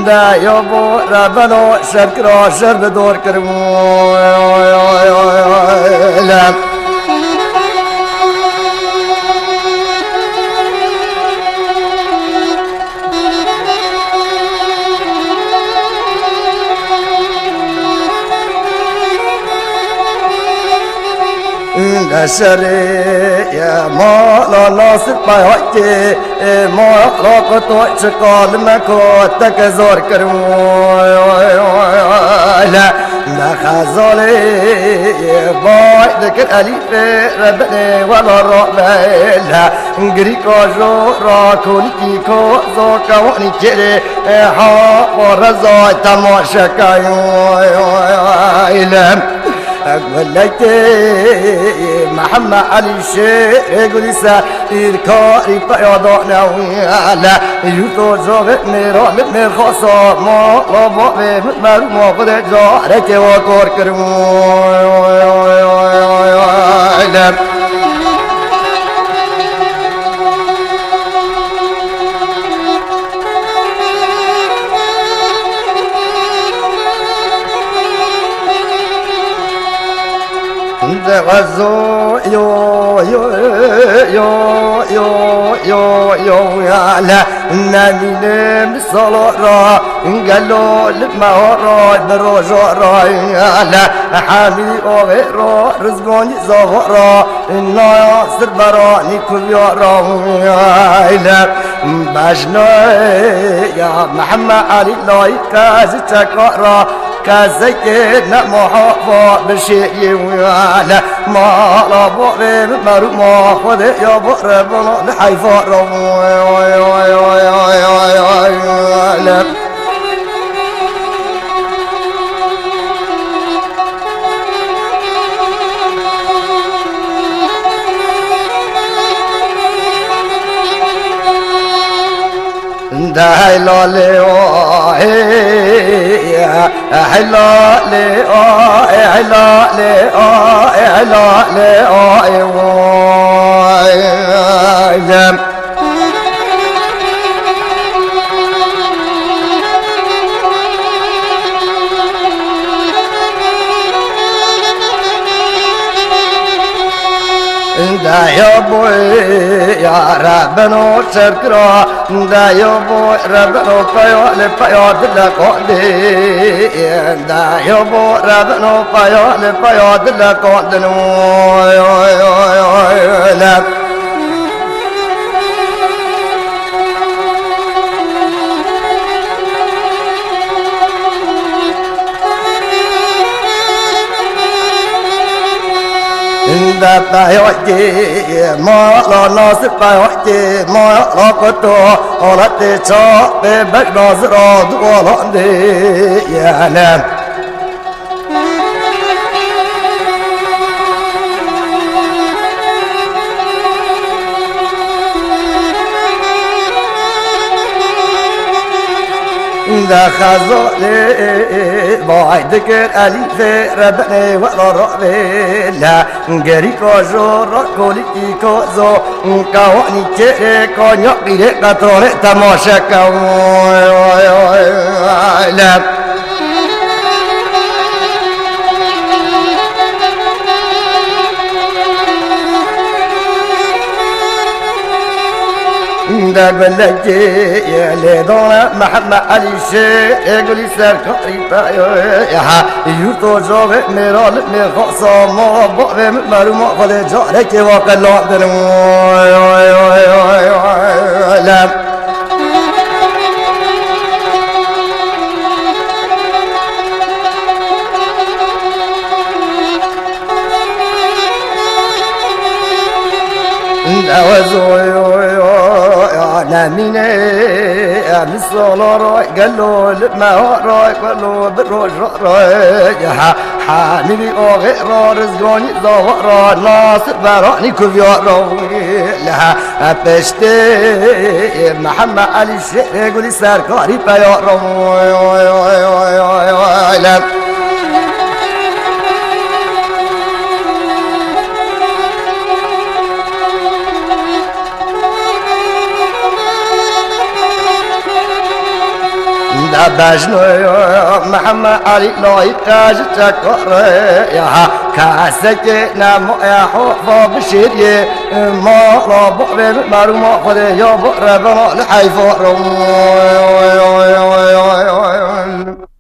دا يابو ربنا شكرا شر بدور كرمو شري يا مولا ناصر بايوتي ما راقتو شقال مكو تكزور كرمو لا خزالي باي ذكر أليف ربني ولا ربي لا غريكو جو راكولي كو زوكا واني كيري ها ورزاي تماشا كايو أقول لك محمد علي الشيخ يقول سائر كاري فيضعنا ويالا يوتو جوغ ميرا مير خاصة ما لابا مير ما قد جارك وكور كرمو غزو يو يو يو يو يو يو يا لا نبي مسلورا قالوا المهورا بروجورا يا لا حامي وغيرا رزقوني زهرا إنا سربراني كل يورا يا لا بجنا يا محمد علي لاي كازي تكرا كازينا محافظ بشيء ويانا ما ربو بمرو ما خذ يا بربنا الحيفا هلالي هلالي هلالي هلالي دا يابو يا ربنا شكرا دا يابو ربنا فيا لفيا دلقودي دا يابو ربنا فيا لفيا دلقودي دا بايوتي ما لا ناصر بايوتي ما راقتو أولتي شاق بك ناصر دوالندي يا نام دا خزالي باي ذكر أليف ربني ولا ربي لا غريكو جورا كولي كوزو كواني كيري كونيا قيري قطوري تماشا لا دا بلجي يا ليدونا محمد علي الشيخ يقول يسار كريبا يا يوتو جوغ ميرال مير خاصة ما بقى مالو ما خد جارك وقال لا لا أنا ميني مثل راي قالوا ما راي قالوا بروج راي حاملي غير رزقوني ظهر ناصر براني كفيار لها بشتي محمد علي الشيخ يقول سركاري بيار بجنو محمد علي لا يقاج تكر يا كاسك نام يا حوفا بشير ما ربع بمرو ما خذ يا بقرب الحيفا